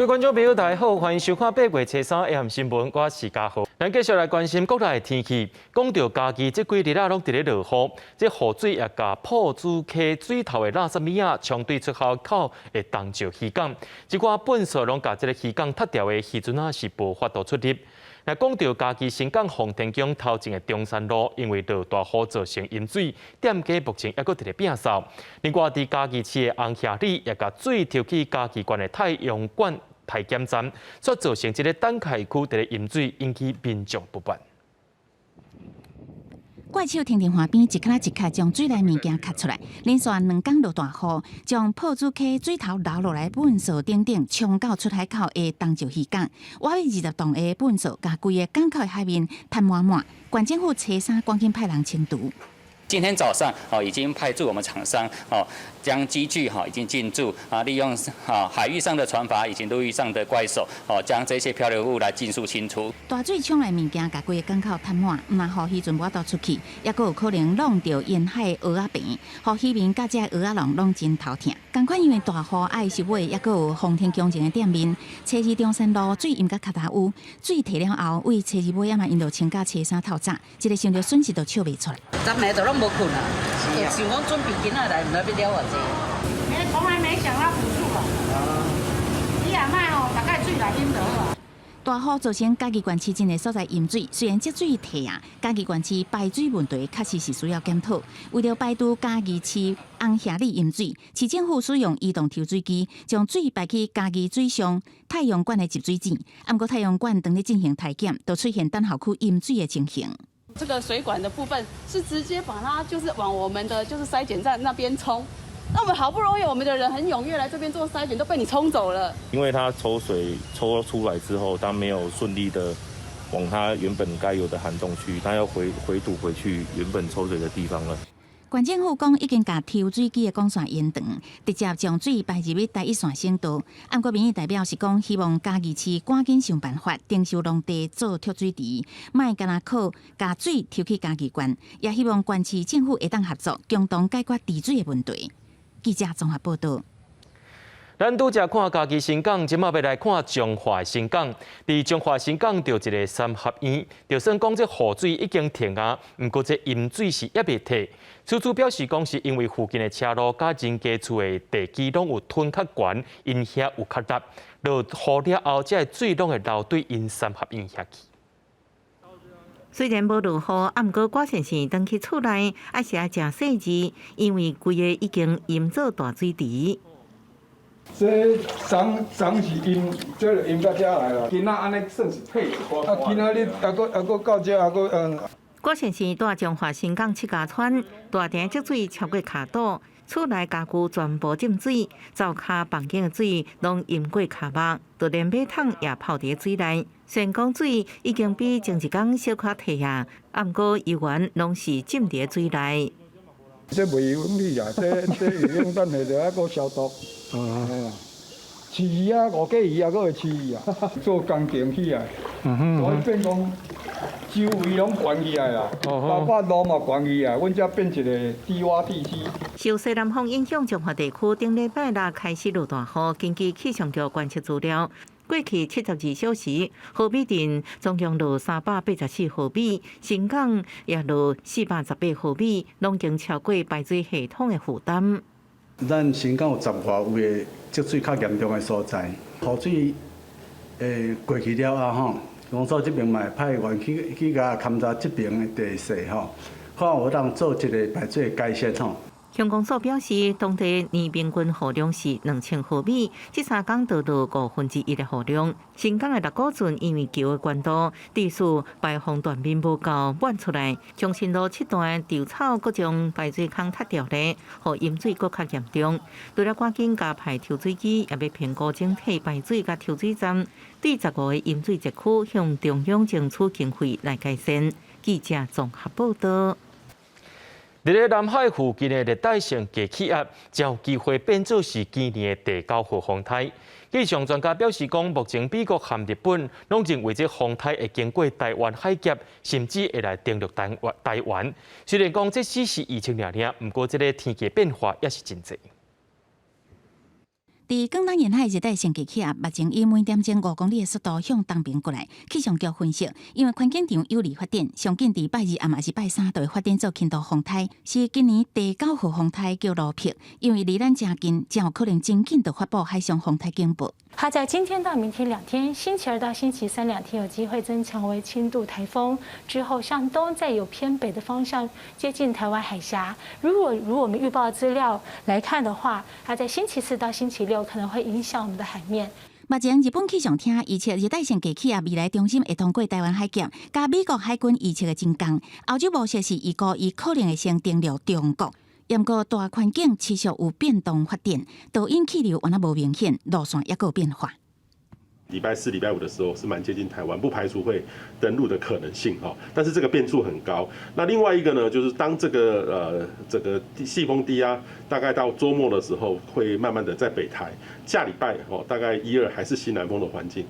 位观众朋友，大家好，欢迎收看8月初3AM新闻，我是嘉豪。咱继续来关心国内的天气。讲到家己这几日拢伫咧落雨，这雨水也甲埔子溪水头的垃圾米啊，冲对出口口的东石渔港，一寡本所拢甲这个渔港拆掉的渔船啊，是无法度出入。那讲到家己新港洪天宫头前的中山路，因为落大雨造成淹水，店家目前还阁伫咧摒扫。另外，伫家己市的红霞里，也甲水抽去家己县的太阳馆太检站，所造成这个等开区伫咧淹水，引起民众不满。怪手停花边，一卡一卡将水内物件卡出来，连续2天落大雨，将埔子溪水头流落来本所顶冲到出海口的东石渔港，外面20栋的本所，甲规个港口的海面瘫满满。县政府初3赶紧派人清除。今天早上已经派驻我们厂商将机具已经进驻利用海域上的船筏以及陆域上的怪手将这些漂流物来尽数清除。大水冲来物件，甲规个港口瘫满，唔但互渔船无法度出去，也阁有可能弄到沿海的蚵仔病，互渔民甲这蚵仔浪拢真头疼。同款因为大雨爱收尾，也阁有洪天宫前的店面，初2中山路水淹甲脚踏污，水退了后，为初2尾也嘛因着穿甲初3透早，一个想着损失都笑袂出来。昨暝就拢无困啊，就想讲准备今仔来，唔知要了偌济。从来没想到补助啊！你也卖哦，大概水来淹得啊。大雨造成嘉义县市真个所在淹水，虽然积水退啊，嘉义县市排水问题确实是需要检讨。为了排除嘉义市红霞里淹水，市政府使用移动抽水机，将水排去嘉义水上太阳馆的集水井。不过太阳馆当日进行体检，都出现等候区淹水的情形。这个水管的部分是直接把它就是往我们的就是筛检站那边冲。那我们好不容易，我们的人很踊跃来这边做筛检，都被你冲走了。因为它抽水抽出来之后，它没有顺利的往它原本该有的涵洞去，它要回堵回去原本抽水的地方了。县政府讲已经把抽水机的管线延长，直接将水排入去第一线省道。不过民意代表是讲，希望嘉义市赶紧想办法征收农地做蓄水池，莫干那靠把水抽去嘉义县，也希望县市政府会当合作，共同解决治水的问题。记者综合报道。咱拄则看嘉义新港，即马要来看中华新港。伫中华新港就一个三合院，就算讲这雨水已经停啊，不过这淹水是也未退。处处表示讲是因为附近的车路甲人家厝的地基拢有吞较悬，因遐有较湿，落雨了后，这水拢会流对因三合院遐去。虽然无落雨，不过郭先生回去厝内还是要食细致，因为规个已经淹做大水池。这长是淹，这就淹到遮来了。今仔安尼算是退一寡。啊，今仔日还佫到遮，还佫郭先生住中华新港7家村，大厅积水超过脚肚，厝内家具全部浸水，灶骹房间的水拢淹过脚目，就连马桶也泡伫水内。虽然讲水已经比前一天小可退下，不过依然拢是浸伫水内。这袂用力啊！这会用等下就还佫消毒。饲鱼啊，5个鱼啊，佫会饲鱼啊，做工程起来，所以变讲周围拢悬起来啦，包括路嘛悬起来，阮才变一个低洼地区。受西南风影响，中华地区顶礼拜六开始落大雨，根据气象局观测资料。过去72小时，河米镇总共落384毫米，新港也落418毫米，拢经超过排水系统的负担。咱新港有10外位的积水较严重的所在，雨水过去了后吼，公所这边嘛会派员去甲勘察这边的地势吼，看有当做一个排水的改善吼。乡公所表示，当地年平均雨量是2000毫米，这3天就落1/5的雨量。新港的六股圳因为桥的关度，地势排洪断面无够，满出来。中心路7段稻草阁将排水坑塌掉咧，互淹水阁较严重。除了赶紧加派抽水机，也要评估整体排水甲抽水站，对15个淹水地区向中央争取经费来改善。记者综合报道。伫咧南海附近的热带性低气压，将有机会变作是今年的第9号风台。气象专家表示讲，目前美国和日本拢认为这风台会经过台湾海峡，甚至会来登陆台湾。虽然讲这只是疫情尔，不过这个天气变化也是真侪。伫广东沿海热带性低气压目前以每点钟5公里的速度向东边过来。气象局分析，因为环境场有利发展，上近伫拜二暗也是拜三就会发展做轻度风台，是今年第9号风台叫罗皮。因为离咱真近，将有可能真紧就发布海上风台警报。它在今天到明天2天，星期2到星期32天有机会增强为轻度台风，之后向东再有偏北的方向接近台湾海峡。如我们预报资料来看的话，它在星期4到星期6可能会影响我们的海面。目前日本气象厅预测热带性低气压未来中心会通过台湾海峡，甲美国海军预测的真共。欧洲模式是预估伊可能会先登陆中国。不过大环境持续有变动发展，导引气流原来无明显，路线也有变化。礼拜4、礼拜5的时候是蛮接近台湾，不排除会登陆的可能性哈，但是这个变数很高。那另外一个呢，就是当这个细风低压大概到周末的时候，会慢慢的在北台，下礼拜大概1、2还是西南风的环境。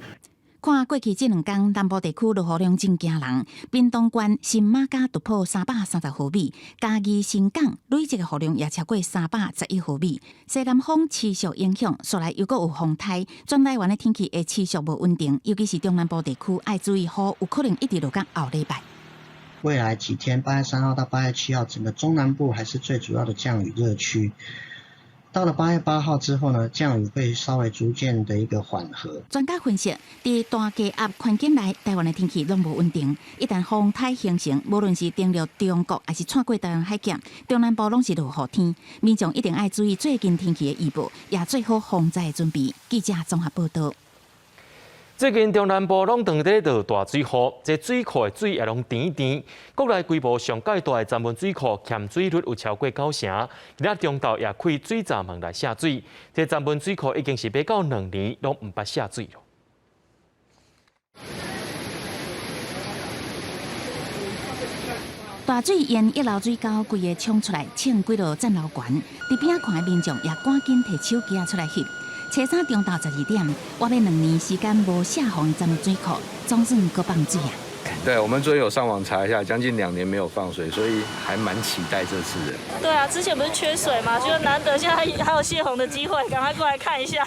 看过去这2天，南部地区落雨量真惊人。屏东县新马甲突破330毫米，嘉义新港累积的雨量也超过311毫米。西南风持续影响，所来又搁有风台，全台湾的天气会持续无稳定，尤其是中南部地区要注意雨有可能一直落到后礼拜。未来几天，8月3号到8月7号，整个中南部还是最主要的降雨热区。到了8月8号之后呢，降雨会稍微逐渐的一个缓和。专家分析，伫大低压环境内，台湾的天气拢无稳定。一旦风台形成，无论是登陆中国，还是穿过台湾海峡，中南部拢是落雨天。民众一定要注意最近天气的预报，也最好防灾的准备。记者综合报道。最近中南部拢当在落大水雨，这水库的水也拢甜甜。国内规模上界大的闸门水库欠水率有超过90%，今仔中昼也开水闸门来下水。这闸门水库已经是要到2年拢唔捌下水了。大水沿一楼水沟规个冲出来，冲几落站楼悬。伫边仔看的民众也赶紧摕手机出来翕。初三中昼12点，我们2年时间无下洪的闸门水库，总算搁放水啊！对，我们昨天有上网查一下，将近2年没有放水，所以还蛮期待这次的。对啊，之前不是缺水吗？就难得现在还有泄洪的机会，赶快过来看一下。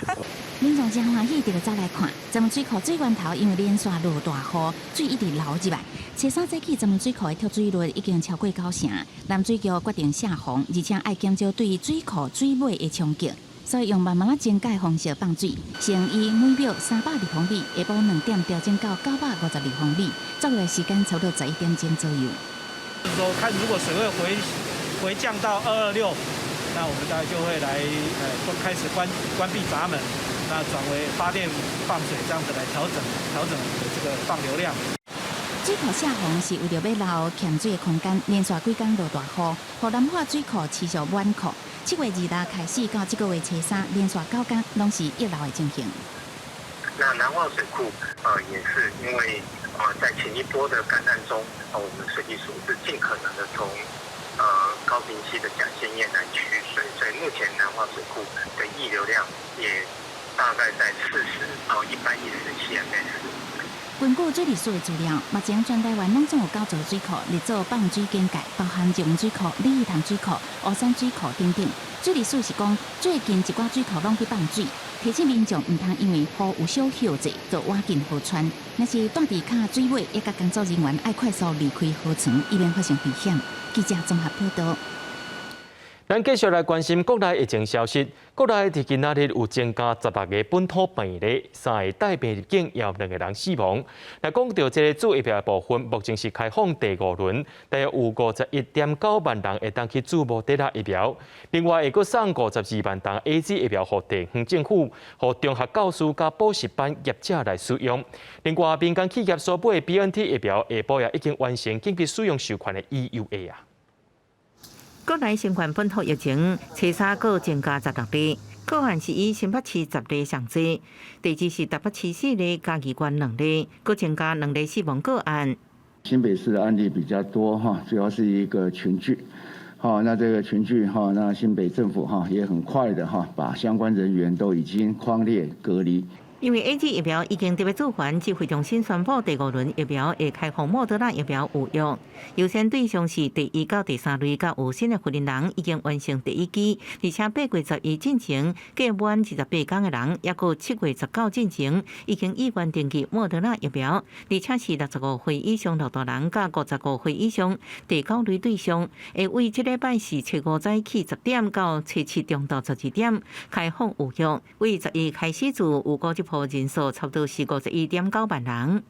民众真欢喜，就走来看。闸门水库最源头因为连续落大雨，水一直流入来。初三早起，闸门水库的跳水率已经超过90%，南水局决定下洪，而且爱减少对水库水尾的冲击。所以用慢慢增加方式放水，先以每秒300立方米，下晡2点调整到950立方米，作业时间差不多11点钟左右。说看如果水位回降到226，那我们大概就会来开始关闭闸门，那转为发电放水这样子来调整这个放流量。水库下洪是为了要留欠水的空间，连续几天落大雨，互南化水库持续满库。7月26开始到这个月初3，连续9天拢是一楼的情形。那南化水库也是因为在前一波的干旱中，我们水利署是尽可能的从高屏溪的甲线堰来取水，所以目前南化水库的溢流量也大概在40到117 ms。根据水利署的资料，目前全台湾拢总有9座水库列做放水警戒，包含日文水库、李义潭水库、乌山水库等等。水利署是讲，最近一寡水库拢去放水，提醒民众唔通因为雨有小休者就挖进河川。若是住伫卡水尾，也甲工作人员爱快速离开河床，以免发生危险。记者综合报道。咱继续来关心国内疫情消息。国内伫今仔日有增加16个本土病例，3个带病入境，也有2个人死亡。来讲到这个主疫苗的部分，目前是开放第5轮，大约有51.9万人会当去注目第6疫苗。另外，会阁送52万单 AZ 疫苗予地方政府、予中学教师甲补习班业者来使用。另外，民间企业所买的 BNT 疫苗，下晡也已经完成紧急使用授权的 EUA 啊。国内新冠本土疫情，初三各增加16例，个案是以新北市10例上济，第二是台北市4例，嘉义县2例，各增加2例死亡个案。新北市的案例比较多哈，主要是一个群聚。好，那这个群聚哈，那新北政府哈也很快的哈，把相关人员都已经匡列隔离。因为 AZ 疫苗已经特别主管指挥中心宣布，第5轮疫苗会开放莫德纳疫苗有用，优先对象是第1到第3类甲有新的惠龄人已经完成第1剂，而且8月11进前届满28天的人，也有7月19进前已经意愿登记莫德纳疫苗，而且是65岁以上老大人甲55岁以上第9类对象，会为这礼拜四初5早起10点到初7中昼12点开放有用，为11开始自有估计人数差不多是51.9万人。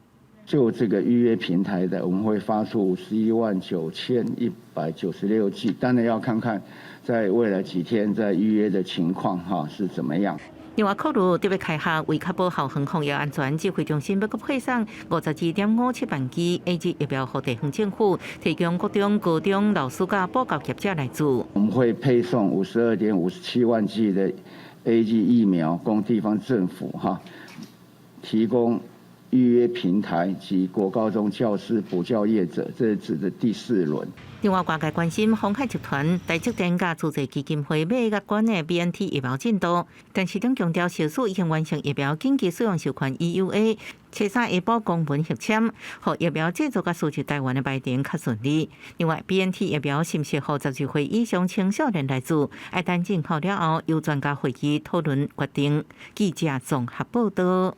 就这个预约平台的，我们会发出519196剂，当然要看看在未来几天在预约的情况是怎么样。另外，考虑特别开下为确保校园防疫安全，指挥中心要搁配送52.57万剂 AZ 疫苗给地方政府，提供各种高中老师甲补教业者来做。我们会配送52.57万剂的 AZ 疫苗供地方政府提供预约平台及国高中教师补教业者，这是指的第4轮。另外，外界关心鸿海集团台积电甲主席基金会买甲管的 BNT 疫苗进度，但市长强调，小数已经完成疫苗紧急使用授权 EUA， 初3下晡公文核签，互疫苗制作甲输入台湾的排程较顺利。另外 ，BNT 疫苗是毋是互12岁以上青少年来做，要等进口了后，由专家会议讨论决定。记者综合报道。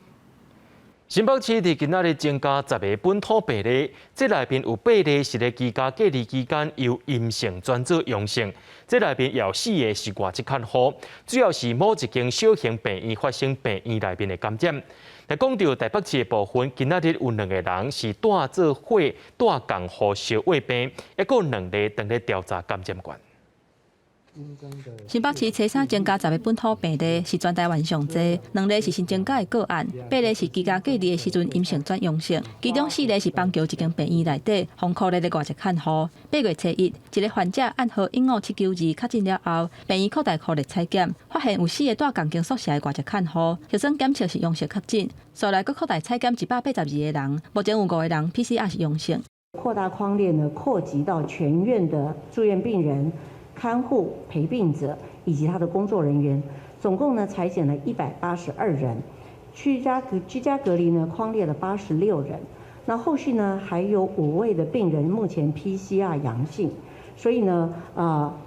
新北市伫今仔日增加10个本土病例，这内面有8例是咧居家隔离期间由阴性转做阳性，这内面有4个是外籍看护，主要是某一间小型病院发生病院内面的感染。来讲到台北市的部分，今仔日有2个人是带做伙带共互烧胃病，还有2例等咧调查感染源。新北市初3增加10个本土病例，是全台湾上侪，2例是新增加的个案，8例是居家隔离的时阵阴性转阳性，其中4例是帮救一间病院内底封控内的外籍看护。8月初1，一个患者按号15792确诊了后，病院扩大扩列采检，发现有4个带共间宿舍的外籍看护，核酸检测是阳性确诊，所来佫扩大采检182个人，目前有5个人 PCR 是阳性。扩大框列呢，扩及到全院的住院病人、看护、陪病者以及他的工作人员，总共呢采检了182人，居家隔离呢框列了86人。那后续呢还有5位的病人目前 PCR 阳性，所以呢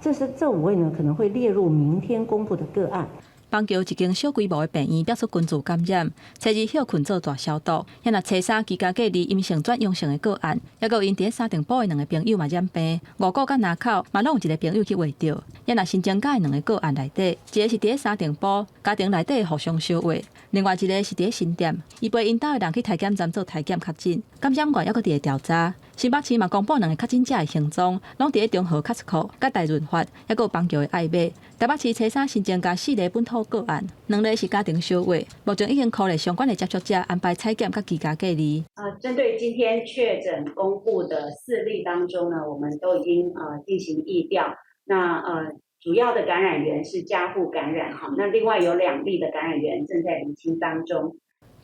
这5位呢可能会列入明天公布的个案。邦桥一间小规模的病院，表出群组感染，初2休困做大消毒。也若初3居家隔离阴性转阳性的个案，也有因伫沙丁堡的2个朋友嘛染病，5股甲南口嘛拢有一个朋友去围着。也若新增加的2个个案内底，一个是伫沙丁堡家庭内底互相烧胃，另外一个是伫新店，伊陪因兜的人去体检站做体检确诊，感染源还佫伫咧调查。新北市嘛公布2个确诊者的行踪，拢伫咧中和 Costco、甲大润发，还有邦桥的爱买。台北市初3新增加4例本土个案，2例是家庭烧胃，目前已经扣列相关的接触者安排采检甲居家隔离。针对今天确诊公布的4例当中呢，我们都已经进行疫调。那主要的感染源是家户感染哈，那另外有2例的感染源正在厘清当中。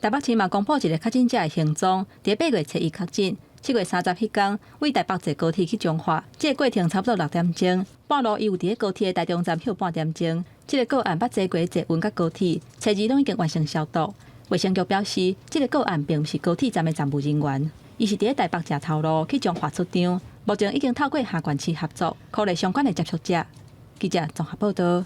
台北市嘛公布1个确诊者的行踪，伫8月初1确诊。7月30迄天，为台北坐高铁去中华，这个过程差不多6点钟。半路伊有伫高铁的台中站休半点钟。这个个案捌坐过坐运甲高铁，初2拢已经完成消毒。卫生局表示，这个个案并不是高铁站的站务人员，伊是伫台北吃头路去中华出场。目前已经透过下县市合作，扣列相关的接触者。记者综合报道。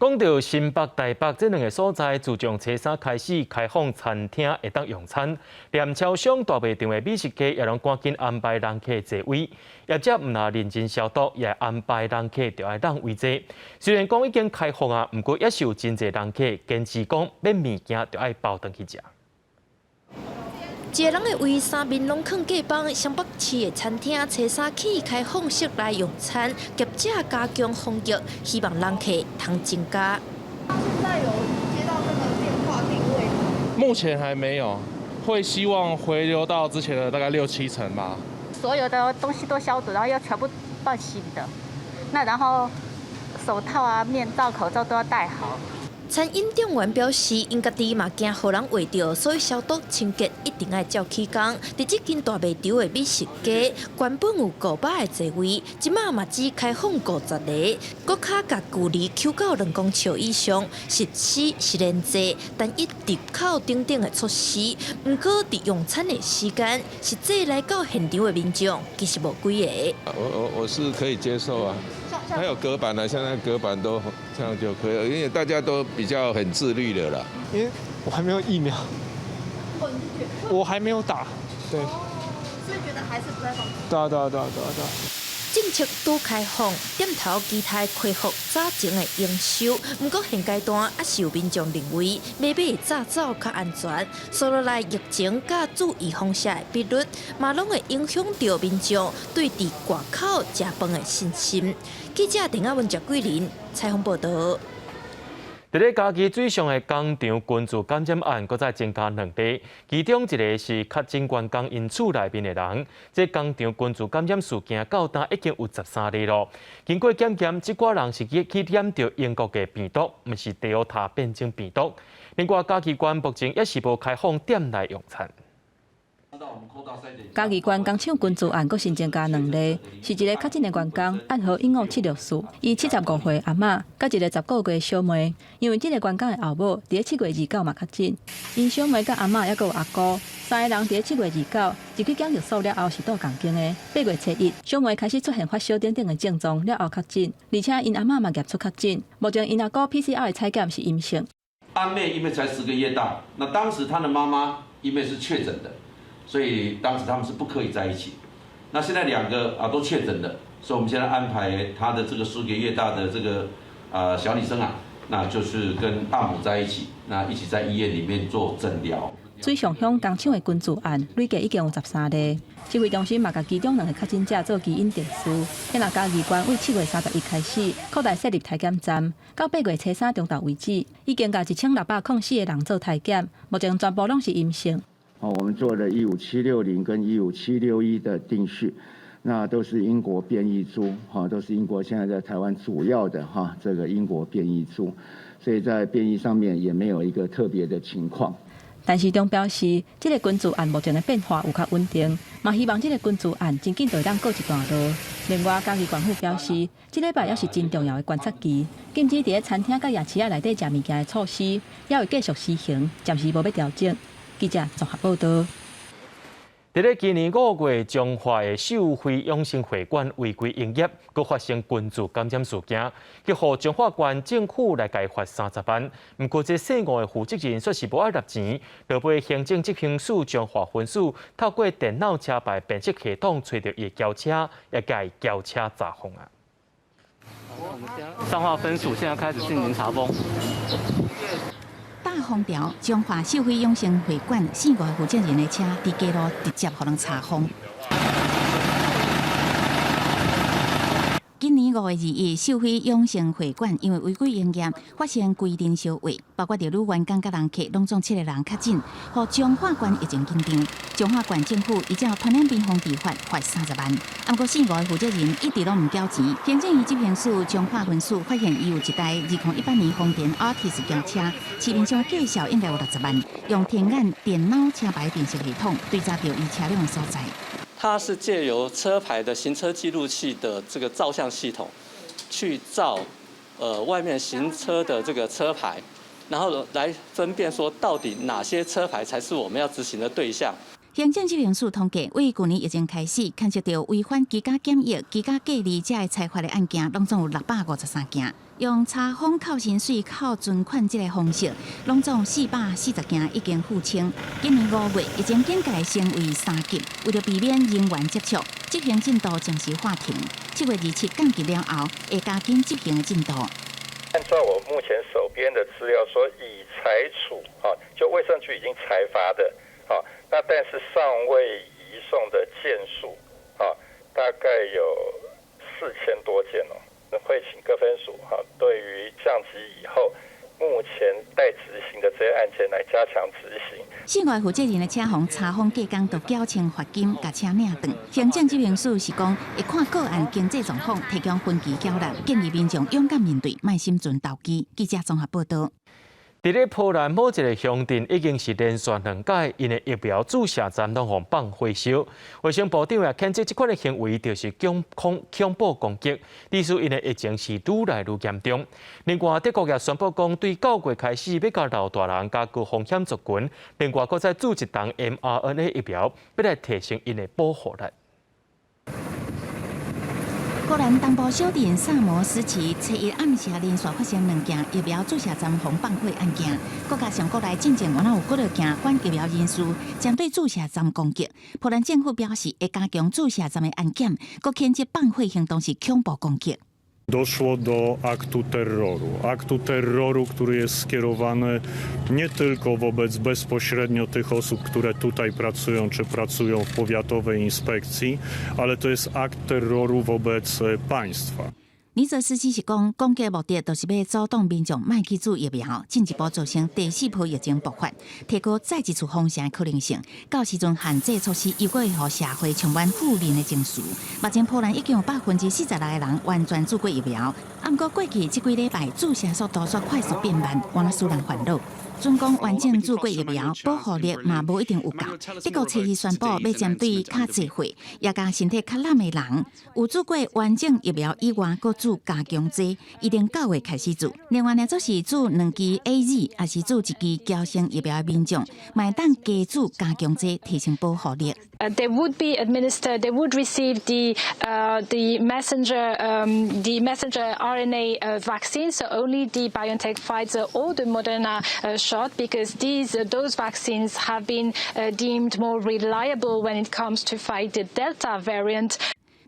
讲到新北、台北这2个所在，自从初3开始开放餐厅会当用餐，连超商大卖场的美食街也拢赶紧安排人客座位，业者唔若认真消毒，也安排人客就爱让位坐。虽然讲已经开放啊，不过也是有真侪人客坚持讲买物件就爱包回去食。一个人的胃3面拢放假饭，新北市的餐厅初3起开放式来用餐，业者加强防疫，希望人客通增加。现在有接到那个电话定位吗？目前还没有，会希望回流到之前的大概6-7成吧。所有的东西都消毒，然后要全部换新的。那然后手套啊、面罩、口罩都要戴好。餐饮店员表示，因家己嘛惊互人喂着，所以消毒清洁一定要照起工。伫这间大卖场的美食街，原本有500个座位，即马嘛只开放50个，搁卡甲距离Q9 2公尺以上，实施是连坐，但一入口等等的措施。不过伫用餐的时间，实际来到现场的民众其实无几个。我是可以接受啊。还有隔板呢，现在隔板都这样就可以了，因为大家都比较很自律的啦。因为我还没有疫苗，我还没有打，对。所以觉得还是不太方便。对。政策拄开放，店头期待恢复早前的营收，不过现阶段还是有民众认为买买早走较安全。所落来疫情甲注意风险的比率，嘛拢会影响到民众对伫外口食饭的信心。记者陈雅文、石桂林采访报道。伫咧嘉义水上的工厂群聚感染案，搁再增加2例，其中一个是确诊员工因厝内面的人。这工厂群聚感染事件到今已经有13例了。经过检验，这寡人是去染到英国的病毒，毋是Delta变种病毒。另外，嘉义县目前也是无开放店内用餐。嘉义县工厂群聚案，阁新增加2例，是一个确诊的员工，暗号15764，伊75岁阿嬷，甲一个19个月小妹。因为这个员工的后母伫7月29嘛确诊，因小妹甲阿嬷还阁有阿姑，3个人伫7月29入去检疫所了后是倒共间的。8月初1，小妹开始出现发烧等等的症状了后确诊，而且因阿嬷嘛验出确诊，目前因阿姑 PCR 的采检是阴性。阿妹因为才10个月大，那当时她的妈妈因为是确诊的。所以当时他们是不可以在一起。那现在2个都确诊了，所以我们现在安排他的这个10个月大的这个小女生啊，那就是跟阿母在一起，那一起在医院里面做诊疗。水上乡工厂的群聚案累计已经有13例，指挥中心嘛，甲其中2个确诊者做基因测试。现在嘉义县为7月31开始扩大设立体检站，到8月初3中昼为止，已经甲1604个人做体检，目前全部拢是阴性。我们做了15760跟15761的定序，那都是英国变异株，都是英国现在在台湾主要的这个英国变异株，所以在变异上面也没有一个特别的情况。陈市长表示，这个群聚案目前的变化有较稳定，嘛希望这个群聚案真紧就当告一段落。另外，嘉义县府表示，这礼拜也是真重要的观察期，禁止伫餐厅甲夜市内底食物件的措施，也会继续施行，暂时无要调整。记者综合报道。伫咧今年5月，彰化的秀辉养生会馆违规营业，佮发生群聚感染事件，去互彰化县政府来改罚30万。不过，这姓吴的负责人说是无爱纳钱，就被行政执行署彰化分署透过电脑车牌辨识系统找到伊轿车，也甲轿车查封啊。彰化分署现在开始进行查封。大封条彰化秀辉养生会馆4个负责人的车，伫街路直接互人查封。今年5月2日，秀辉养生会馆因为违规营业，发生规定烧味，包括着女员工甲人客拢总7个人确诊，互彰化县疫情紧张。彰化县政府依照传染病防治法罚30万，不过4个负责人一直拢唔缴钱。行政院执行署彰化分署发现伊有一台2018年丰田 Altis 轿车，市面上介绍应该有60万，用天眼电脑车牌辨识系统对查到伊车辆的所在。它是借由车牌的行车记录器的这个照相系统，去照外面行车的这个车牌，然后来分辨说到底哪些车牌才是我们要执行的对象。行政执行署统计，为去年疫情开始，牵涉到违反居家检疫、居家隔离这的裁罚的案件，拢总有653件。用查封扣薪水、扣存款这个方式，拢总440件已经付清。今年5月，疫情警戒升为3级，为了避免人员接触，执行进度暂时划停。7月27降级了后，会加紧执行的进度。按照我目前手边的资料说，已裁处就卫生局已经裁罚的那但是尚未移送的件数大概有4000多件会请各分署对于降级以后目前待执行的这些案件来加强执行。室外负责人的车房查封隔工，就缴清罚金，甲车领断。行政执行署是讲，会看个案经济状况，提供分期缴纳，建议民众勇敢面对，莫心存投机。记者综合报道。伫咧波兰某一个乡镇，已经是连续2届因的疫苗注射站拢互放火烧。卫生部长也谴责这款的行为就是恐怖攻击，指出因的疫情是愈来愈严重。另外，德国也宣布讲，对9月开始要甲老大人加高风险族群，另外，搁再注一档 mRNA 疫苗，要来提升因的保护力。荷兰东部小镇萨摩斯市初一暗时连续发生2件疫苗注射站防放火案件，国家上国内进前原来有几多件反疫苗人士针对注射站攻击。波兰政府表示会加强注射站的安检，佮谴责放火行动是恐怖攻击。Doszło do aktu terroru, który jest skierowany nie tylko wobec bezpośrednio tych osób, które tutaj pracują czy pracują w powiatowej inspekcji, ale to jest akt terroru wobec państwa. 尼泽斯基是讲，攻击目的就是要阻挡民众卖去注疫苗，进一步造成第4波疫情爆发，提高再一次封城的可能性。到时阵限制措施又会让社会充满负面的情绪。目前波兰已经有46%的人完全注过疫苗，不过过去这几礼拜注射速度却快速变慢，原来使人烦恼。准讲完整注过疫苗，保护力嘛无一定有够。德国初一宣布要针对较济岁，也甲身体较烂的人，有注过完整疫苗以外，佮注加强剂，一定9月开始注。另外呢，就是注2剂 AZ， 还是注1剂胶性疫苗的民众，买当加注加强剂，提升保护力。They would be administered. They would receive the messenger RNA vaccine. So only the BioNTech, Pfizer, or the Moderna shot, because those vaccines have been deemed more reliable when it comes to fight the Delta variant.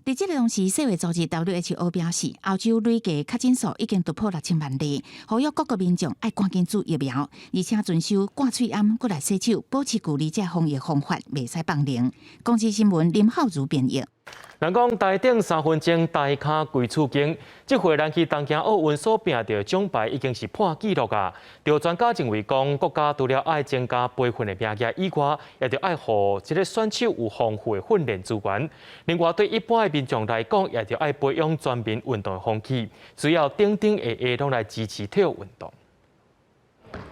在这个同时，世卫组织 WHO 表示，欧洲累计确诊数已经突破6000万例，呼吁各国民众要赶紧注疫苗，而且遵守挂喙暗、过来洗手、保持距离这防疫方法，袂使放零。公司新闻林浩如编译。人讲台顶3分钟大卡归厝经，这回咱去东京奥运所拼到奖牌已经是破纪录啊！有专家认为讲，国家除了爱增加培训的名额以外，也着爱互这个选手有丰富的训练资源。另外，对一般的民众来讲，也着爱培养全民运动的风气，需要顶顶下下拢来支持体育运动。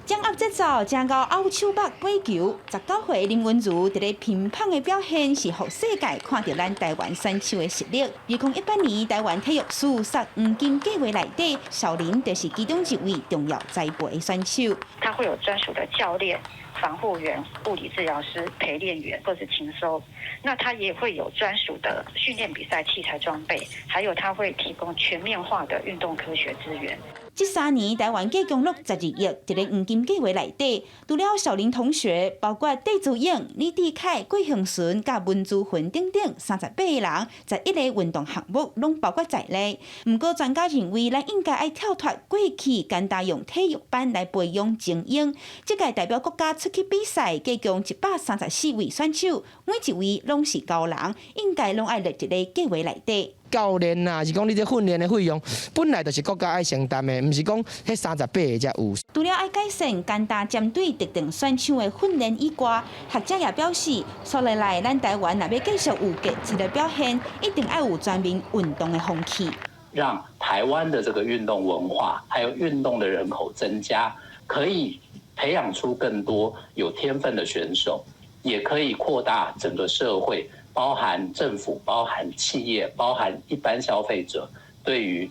掌握节奏，正到欧手北背球，19岁林昀儒伫咧乒乓的表现是互世界看到咱台湾选手的实力。2018年台湾体育史上黄金计划内底，小林就是其中一位重要栽培的选手。他会有专属的教练、防护员、物理治疗师、陪练员，或是勤收。那他也会有专属的训练比赛器材装备，还有他会提供全面化的运动科学资源。这3年，台湾计共62亿伫咧黄金计划内底，除了小林同学，包括戴祖颖、李志凯、郭恒顺、甲文珠云等等38个人，11个运动项目拢包括在内。不过，专家认为，咱应该爱跳脱过去简单用体育班来培养精英。这届代表国家出去比赛，计共134位选手，每一位拢是高人，应该拢爱入一个计划内底。教练啊，是讲你这训练的费用，本来就是国家爱承担的，唔是讲迄38个才有。除了爱改善简单针对特定选手的训练以外，学者也表示，数年来咱台湾若要继续有杰出的表现，一定要有全民运动的风气，让台湾的这个运动文化还有运动的人口增加，可以培养出更多有天分的选手，也可以扩大整个社会。包含政府、包含企业、包含一般消费者对于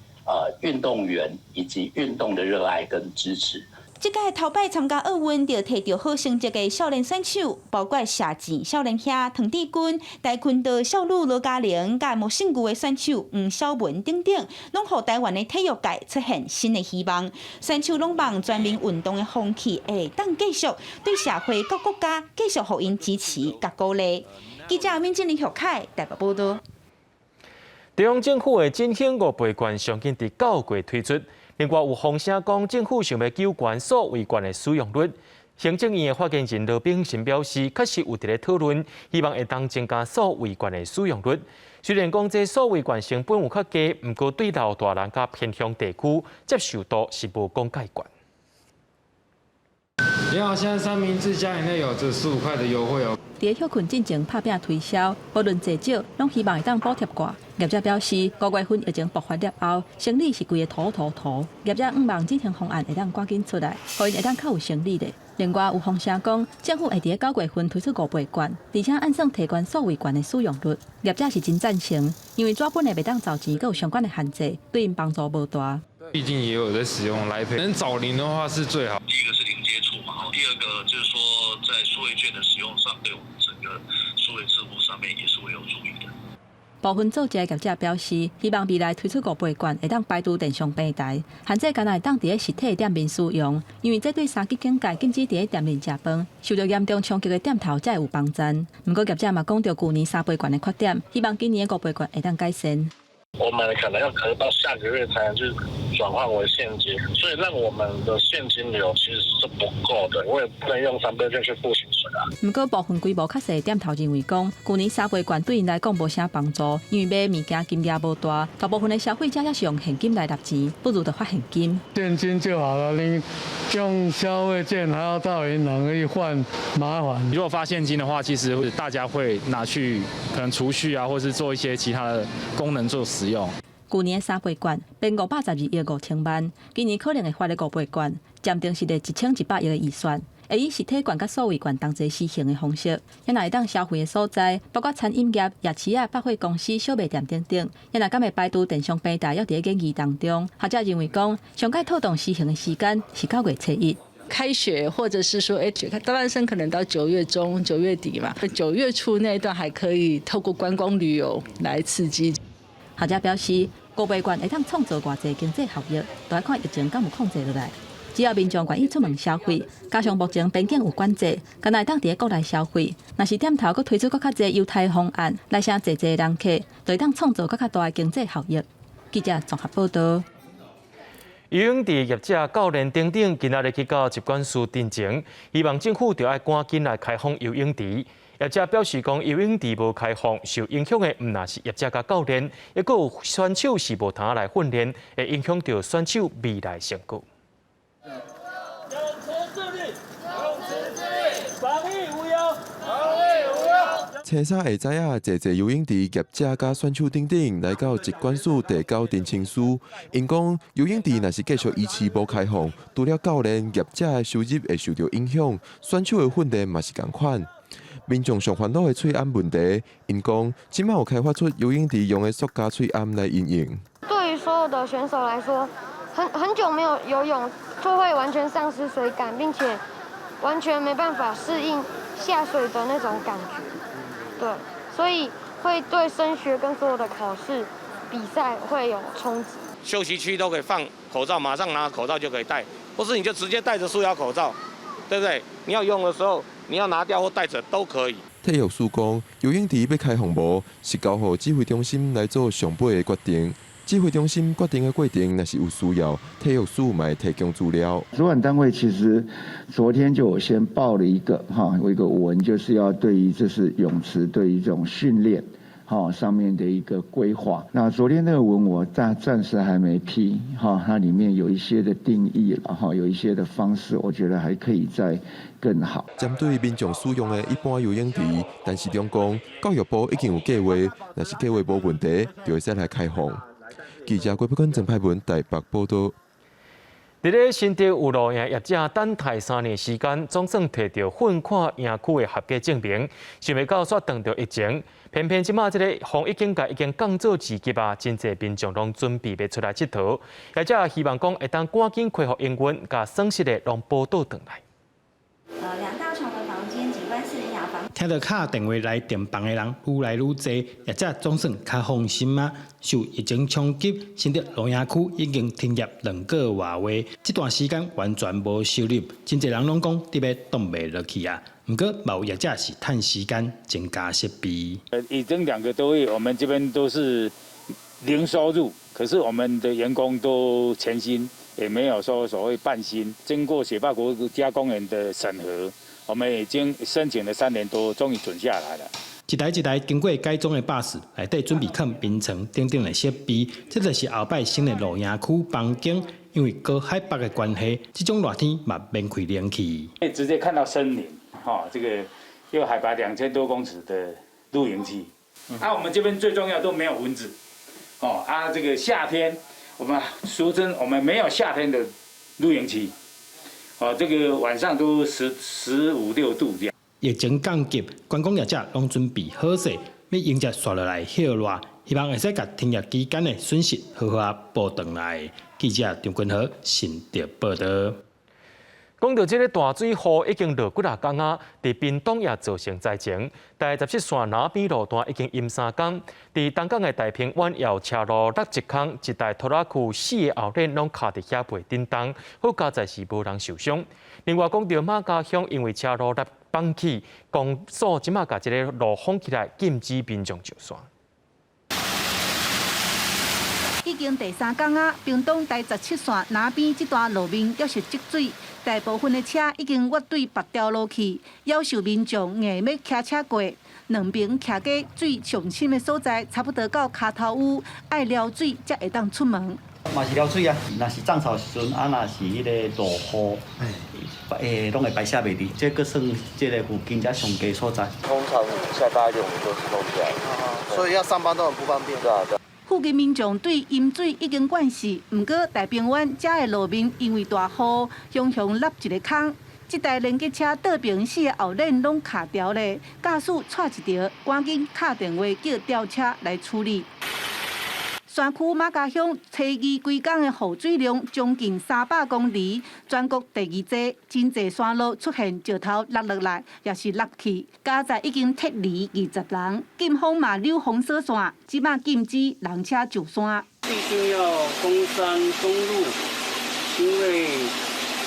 运动员以及运动的热爱跟支持。这届头摆参加奥运就摕到好成绩的少年选手，包括射箭少年兄唐志军、跆拳道少女罗嘉玲、甲木姓牛的选手黄晓文等等，拢互台湾的体育界出现新的希望。选手拢望全民运动的风气会当继续对社会各国家继续互因支持甲鼓励。记者民进林学凯台北报道。地方政府的振兴5倍券上紧伫9月推出，另外有风声讲政府想要救援所谓券的使用率。行政院的发言人罗秉成表示，确实有伫咧讨论，希望会当增加所谓券的使用率。虽然讲这所谓券成本有较低，不过对老大人甲偏乡地区接受度是无讲介悬。你好，现在三明治加饮料有这15块的优惠哦。伫休困进前拍拼推销，无论济少，拢希望会当补贴挂。业者表示，5月份疫情爆发了后，生理是规个土。业者希望这项方案会当赶紧出来，互因会当较有生理的。另外有风声讲，政府会伫9月份推出5倍券，而且按算提悬数位券的使用率。业者是真赞成，因为纸本的袂当找钱，佮有相关的限制，对因帮助无大。毕竟也有在使用来配，能找零的话是最好。第一个是零接触嘛，第二个就是说在数位券的使用上，对我们整个数位支付上面也是会有助益的。部分做这业者表示，希望未来推出5倍券会当排除电商平台，限制干那会当伫实体店面使用，因为这对3级警戒禁止伫店面食饭，受到严重冲击的店头才会有帮衬。不过业者嘛讲到去年3倍券的缺点，希望今年的5倍券会当改善。我们可能要等到下个月才能去转换为现金，所以让我们的现金流其实是不够的，因为不能用3倍券去付薪水啊。不过部分规模较细的店头认为讲，去年3倍券对因来讲无啥帮助，因为买物件金额无大，大部分的消费者也是用现金来纳钱，不如就发现金。现金就好了，你用消费券还要到银行去换，麻烦。如果发现金的话，其实大家会拿去可能储蓄啊，或是做一些其他的功能做使用。去年3倍券变512亿5千万，今年可能会发的5倍券，暂定是伫1100亿的预算，会以实体券甲数位券同齐实行的方式，也若会当消费的所在，包括餐饮业、夜市啊、百货公司、小卖店等等，也若敢会排除电商平台，要伫研究当中。学者认为讲，上届透动实行的时间是9月初1。开学或者是说，大半生可能到9月中、9月底嘛，9月初那一段还可以透过观光旅游来刺激。学者表示，5倍券会当创造偌济经济效益，都要看疫情敢有控制落来。只要民众愿意出门消费，加上目前边境有管制，敢若会当伫国内消费。若是店头佫推出佫较侪优待方案，来请侪人客，就会当创造佫较大的经济效益。记者综合报道。游泳池业者、教练等等，今仔日去到疾管署陈情，希望政府就要赶紧来开放游泳池。业者表示讲，游泳池无开放，受影响的唔但是业者甲教练，也佫有选手是无通来训练，会影响到选手未来成果。初三会知影，侪侪游泳池业者甲选手等等来到疾管署提交陈情书。因讲游泳池若是继续依期无开放，除了教练业者的收入会受到影响，选手的训练嘛是同款。民众上烦恼的喙暗问题，因讲即马有开发出游泳池用的塑胶喙暗来应用。对于所有的选手来说，很久没有游泳，就会完全丧失水感，并且完全没办法适应下水的那种感觉。对，所以会对升学跟所有的考试、比赛会有冲击。休息区都可以放口罩，马上拿口罩就可以戴，或是你就直接戴着塑胶口罩，对不对？你要用的时候，你要拿掉或戴着都可以。体育署讲，游泳池要开放无，是交予指挥中心来做上尾的决定。指挥中心决定的过程，若是有需要，体育署嘛会提供资料。主管单位其实昨天就有先报了一个有一个文，就是要对于这是泳池对于这种训练上面的一个规划。那昨天那个文我暂时还没批它里面有一些的定义了有一些的方式，我觉得还可以再更好。针对民众使用的一般游泳池，但是中讲教育部已经有计划，若是计划无问题，就会使来开放。记者郭碧君、郑派文台北报道。伫咧新竹有路营业者等待3年时间，总算摕到混看营区的合格证明，想袂到煞碰到疫情，偏偏即马即个防疫警戒已经降做2级啊，真侪民众拢准备要出来佚佗，业者希望讲会当赶紧恢复营运，甲损失的拢补倒转来。2大床的房间，景观4雅房。听到敲电话来订房的人愈来愈多，业者总算较放心啊。受疫情冲击，新竹龙雅区已经停业2个外话，这段时间完全无收入，真侪人拢讲得要冻袂落去啊。不过，某业者是趁时间增加设备。已经2个多月，我们这边都是零收入，可是我们的员工都全薪，也没有说所谓半薪。经过雪霸国家公园的审核，我们已经申请了3年多，终于准下来了。一台一台经过改装的巴士，内底准备放冰床等等的设备，这就是后摆新的路营区房间。因因为高海拔的关系，这种热天嘛免开冷气。可以直接看到森林，这个有海拔2000多公尺的露营区。我们这边最重要都没有蚊子，这个夏天我们俗称我们没有夏天的露营区，这个晚上都15、16度这样。疫情降级，观光业者拢准备好势，要迎接刷落来热热，希望会使甲停业期间的损失好好补回来。记者张君豪新竹报道。讲到这个大水雨已经落几啊天啊，伫屏东也造成灾情。第17线南边路段已经淹3天，伫东港的大平湾有车路落一坑，一台拖拉区4个后轮拢卡伫遐背顶动，好佳在是无人受伤。另外讲到马家乡，因为车路落放起，公所即马甲这个路封起来，禁止民众上山。已经第3天啊，屏东第17线南边这段路面又是积水，大部分的车已经越对别条路去，要求民众硬要骑车过。两边徛过水上深的所在，差不多到脚头有，爱撩水才会当出门。嘛是撩水啊，若是涨潮时阵，若是迄个落雨，拢会排泄袂离。这个算这个附近才上低所在。通常下大雨我们都是弄起来，所以要上班都很不方便。对啊。附近民众对淹水已经惯习，不过大平湾这的路面因为大雨，向落一个坑。这台连接车倒边4个后轮拢卡掉咧，驾驶踹一条，赶紧打电话叫吊车来处理。山区马家乡初二规工的雨水量将近300公里，全国第2多，真侪山路出现石头落落来，也是落去。加在已经撤离20人，警方嘛溜封锁线，即马禁止人车上山。必须要封山封路，因为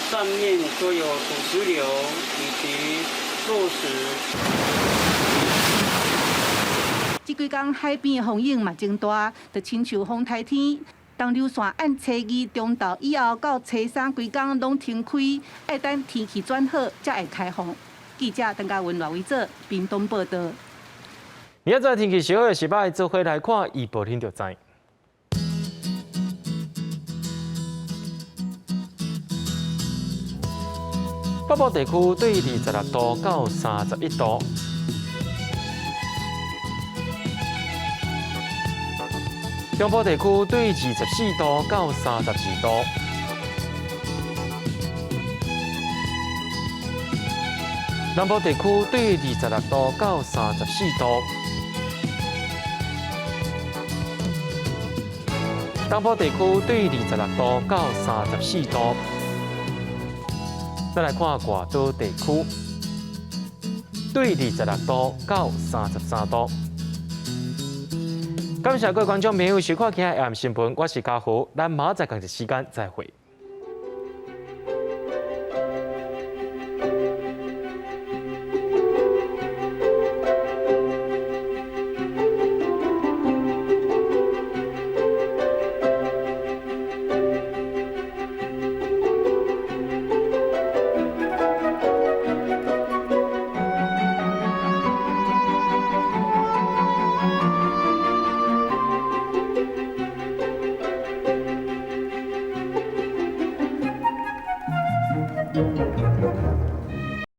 上面都有土石流以及落石。这几天海边的风影嘛真大，就亲像风台天。东流线按初2中昼以后到初3规天拢停开，要等天气转好才会开放。记者邓家文、罗伟做屏东报道。明仔载天气小的是摆做回来看预报天就知。北部地区对26度到31度。中部地区对24度到32度，南部地区对26度到34度，东部地区对26度到34度。再来看外岛地区，对26度到33度。感谢各位观众朋友收看今日AM新闻，我是嘉豪，咱明仔载同一时间再会。